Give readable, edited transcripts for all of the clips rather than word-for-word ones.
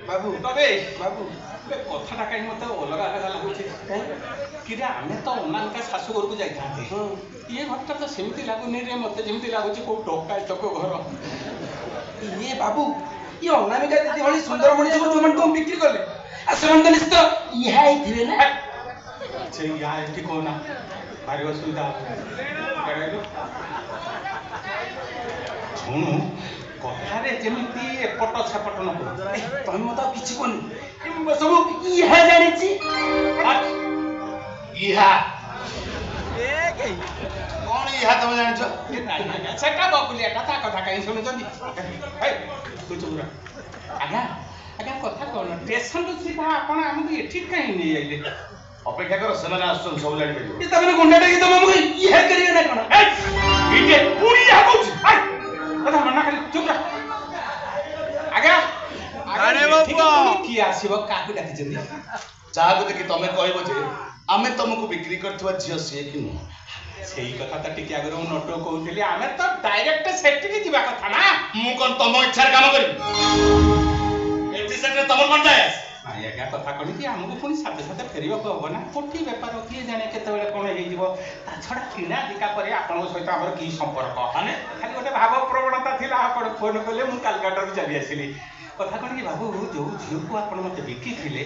बाबू तबे बाबू कथाटा कहीं मत अलग अलग लगुचे कि आमे तो अनामिका शाशु घर को जाते ये घरटा तो सेमती लगुनि रे मत जमी लगुच कौ डकायतक घर ये बाबू ये अनामिका दीदी भाई सुंदर मणि को जो तुम बिक्री कले आ सेमन तो निश्चित इहा ही थिबे ना से या एठी कोना भारी असुविधा शुणु कथारे जेमिति एपट सेपट न करू तुम मत किछि कोनी सब इहा जानि छी इहा कौन इहा तुम जान छ सेटा बकुलियाटा ता कथा कहीं शुणुचंदी हे तू चुप रह आज्ञा आज्ञा कथा कोन स्टेशन रु सीधा आपण हमकु एठी कहीं नहीं आइले अपेक्षा कर सेना आसन सब जानि परियो ये तमने गुंडाटा की तुम हमको इहा करिए ना कोन इटे पूरी इहा कहू आई कथा मना खाली चुप रह आज्ञा अरे बाबा की आसीबो काकु डाकिचंदी चाहबो देखि तमे कहबो जे आमे तुमको बिक्री करथवा झियो से कि न सेही कथा त टिके आगर नटो कहउतली आमे तो डायरेक्ट सेट की जीवा कथा ना मु कोन तम इच्छा काम करी एति सेट तमर कोन जाय आई आज्ञा कथा कहि कि हमको पुनी साथे साथे फेरिबो को हो ना कोठी व्यापार किए जाने केते बेले कोन हे जीवो ता छडा किना दिका परे आपन सहित हमर की संपर्क माने खाली गोटे भाव प्रवणता थिला आपण फोन कले मु कलकत्ता रू चली आसिली कथा कहि कि बाबू जो झियो को आपण मते बिकी थिले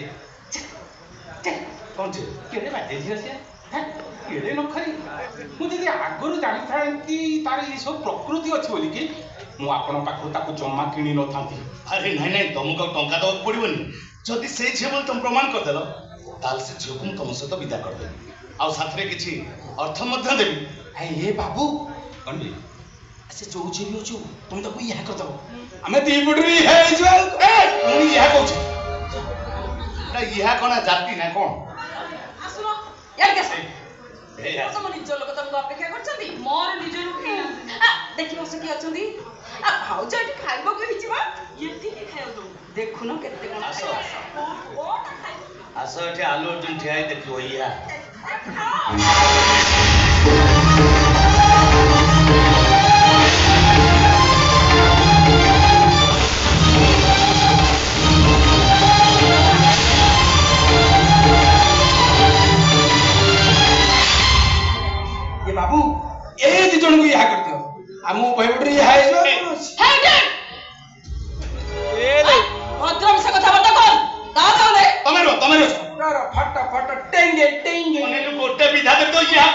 कोन छे केडे बाजे झियो से केडे न खरी मु जदी आगरु जानि थांती तार ई सब प्रकृति अछि बोली कि मु आपण पाखु ताकु जम्मा किनी न थांती अरे नहीं नहीं तुमको टंका दो पड़िबनी जदि से झियो बोल तुम प्रमाण कर देलो ताल से झियो को तुम सहित विदा कर दे आ साथरे किछि अर्थ मध्य देबी ए ये बाबू कोन बे से जो छियो छु तुम तो इहा कर दो हमें दी पडरी इहा जो ए मुनी इहा कहू छी ना इहा कोना जाति ना कोन आसुनो यार कैसे ए तुम निज लोक तुमको अपेक्षा करछंती मोर निज लोक देखि बस की अछंती आ भाउज एठी खाइबो को हिचबा एठी की खाइबो दो देखुनो केते कोन आसो। खाइबा ओटा खाइबो आसो एठी आलू अर्जुन ठियाई देखियो इहा ये बाबू ए दी जण को इहा कर दियो हम भाई पडरी इहा जो ए ले भद्रम से कथा बता कोन ता रे तमे रो फटा फटा टेंगे टेंगे मने नु गोटे विधा दे तो इहा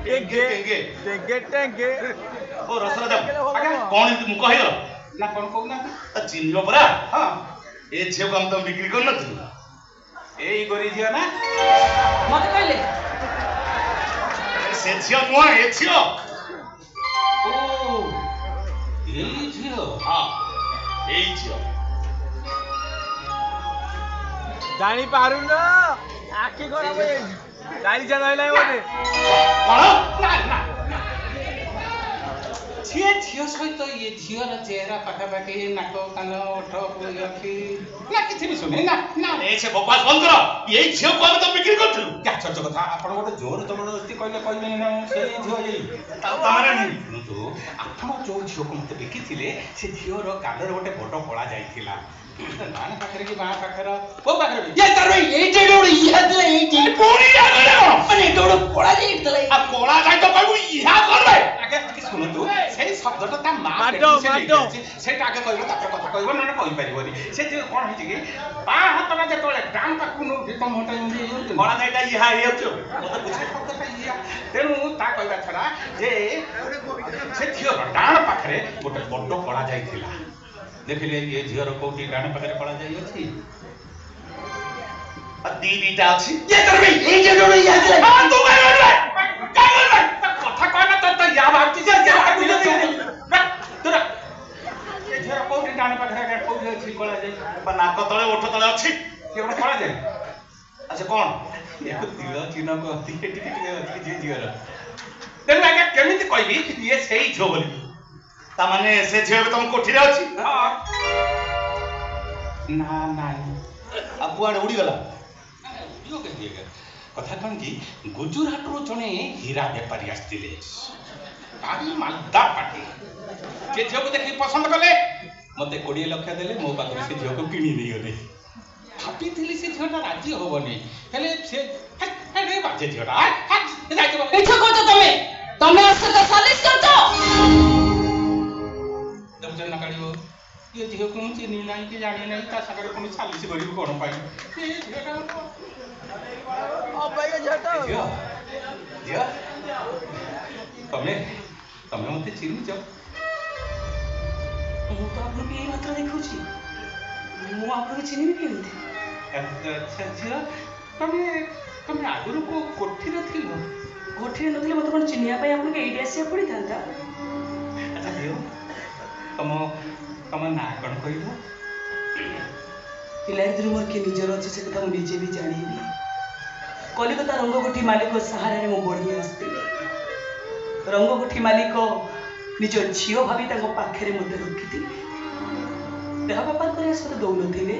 टेंगे टेंगे टेंगे टेंगे ओ रसरा जा कोन मु कहियो ना कोन कहू ना चिन्हियो परा हां ए झियो को हम तुम बिक्री कर न एई गोरी झियो ना मते कहले से झियो नुआ ए झियो ओ एई झियो हां ए झियो जानी पारु न आखी खराब हे गाड़ी चलाइला बोले कोन ना ना झियो झियो सहित ये झियोर चेहरा पाखापाखि नाक कान ओठ अखि ना किछि भी सुने ना ना ए से बकवास बंद करो ये झियो को हम तो बिक्री करथलु क्या चर्चा कथा आपण गोटे जोर जबरदस्ती कहले कहले ना से झियो एई तमारे नहीं तो आपण जो झियो को मते बिकिथिले से झियोर गालर गोटे बड़ पळा जाइथिला डान पाखरे कि बाँ पाखर ओ पाखरे ये तार भाई ए जे डोड़ इहा दे ए जे पूरी आ गयो माने डोड़ पड़ा जे तले आ कोला जाय तो कहू इहा करबे आगे कि सुनो तू सेही शब्दटा ता मां माडो, माडो। सेटा आगे कहबो तापर कथा कहबो ना कहि परिबोनी से जे कोन हिची कि बाँ हातटा जे तोले डान पाखु नो भितम हटा एंदी कोला जायटा इहा हे छ मते बुझे शब्दटा इया तेनु ता कहबा छडा जे से झियो डान पाखरे गोटे बड़ पळा जाइथिला देखिले ये झियोर कोठी डान पाखरे पळा जाई अछि आ दीदीटा अछि ये तार भाई ए जे डोड़ इहा दे आ तू काय करबे काय करबे कथा कहना तो या भाबती जे जा बुझे तोरा ये झियोर कोठी डान पाखरे कोठी अछि पळा जाई बा नाक तळे ओठ तळे अछि के गोटे पळा जाई अच्छा कोन ये तिल चिन्ह को टिके टिके अछि जे झियोर तेनु आगे केमिति कहबी ये सेही झियो बोली ता माने से झियो तुम कोठी रे अछि ना नाही आ कुआडे उडी गला यो के दिएगा कथा कौन कि गुजरात रो जने हीरा व्यापारी आस्तिले भारी मालदार पार्टी जे झियो को देखि पसंद कले मते 20 लाख देले मो पाखरे से झियो को किणी नहीं गले भाबीथिली से झियोटा राजी होबनी हेले से अरे बाजे झियोटा जाइतो एठ कोच तमे असत सालिस करतो दमजन ना काढियो ये झियो को चिनी नाही कि जानी नाही ता सागरे कोणी सालिस करिबो कोण पाई ए झियोटा अब्बाई का झटा झियो झियो तमे मते चिनी छ ମୁଁ ତ ଆପଣଙ୍କୁ ଏଇ ମାତ୍ର ଦେଖୁଛି ମୁଁ ଆପଣଙ୍କୁ ଚିହ୍ନିବି କେମିତି अच्छा झियो ତମେ ଆଗରୁ କୋଠିରେ ଥିଲ ଗୋଠିରେ ନଥିଲେ ମୋତେ କ'ଣ ଚିହ୍ନିବା ପାଇଁ ଆପଣଙ୍କୁ ଏଇଠି ଆସିବାକୁ ପଡ଼ିଥାନ୍ତା ଆଚ୍ଛା ଝିଅ ତମ ନାଁ କ'ଣ କହିଲ ପିଲାଦିନରୁ ମୋର କିଏ ନିଜର ଅଛି ସେ କଥା ମୁଁ ନିଜେ ବି ଜାଣିନି କଲିକତା ରଙ୍ଗଗୋଠି ମାଲିକ ସାହାରାରେ ମୁଁ ବଢ଼ି ଆସିଥିଲି ରଙ୍ଗଗୋଠି ମାଲିକ ନିଜ ଝିଅ ଭାବି ତାଙ୍କ ପାଖରେ ମୋତେ ରଖିଥିଲେ ଦେହ ବେପାର କରିବା ସହିତ ଦଉନଥିଲେ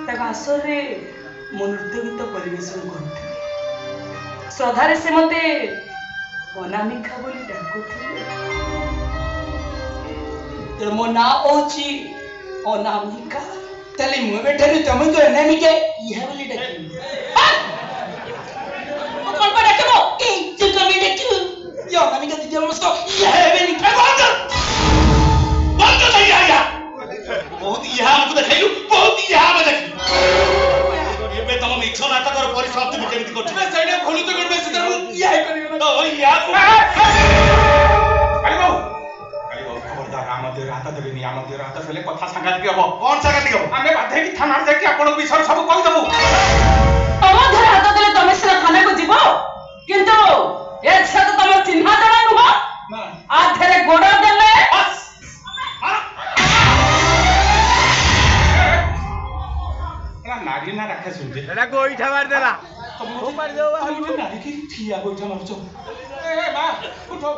ତାଙ୍କ ଆସରରେ ମୁଁ ନୃତ୍ୟ ଗୀତ ପରିବେଷଣ କରୁଥିଲି ଶ୍ରଦ୍ଧାରେ ସେ ମୋତେ ଅନାମିକା ବୋଲି ଡାକୁଥିଲେ ତେଣୁ ମୋ ନାଁ ହେଉଛି ଅନାମିକା ତାହେଲେ ମୁଁ ଏବେଠାରୁ ତମକୁ ଅନାମିକା ଇହା ବୋଲି ଡାକିବି କ'ଣ ପାଇଁ ଡାକିବ ଏଇ ତୁ ତମେ ଡାକିବୁ ये अनामिका दीदी हम उसको यह भी नहीं बंद नहीं आया बहुत यहाँ हमको देखाइलु बहुत यहाँ में देखिलु ये तम मिछ नाटक और परिसमाप्ति भी केमिति करछु मैं साइड खोलू तो करबे से तरह यह करियो तो यहाँ काली बाबू खबरदार आम देह हाथ देबेनी आम देह हाथ फेले कथा सांगातिक हबो कौन सांगातिक हबो आमे बाधे की थाना जाके आपण विषय सब कहि देबो तम देह हाथ देले तमे सिना थाना को जीवो किंतु ए छत तम चिन्हा जणा नुह ना आधेरे गोड़ देले बस ना नारी ना रखे सुनते एटा गोईठा मार देला तुम मार दो नारी की ठिया गोइठा मारछो ए मां उठो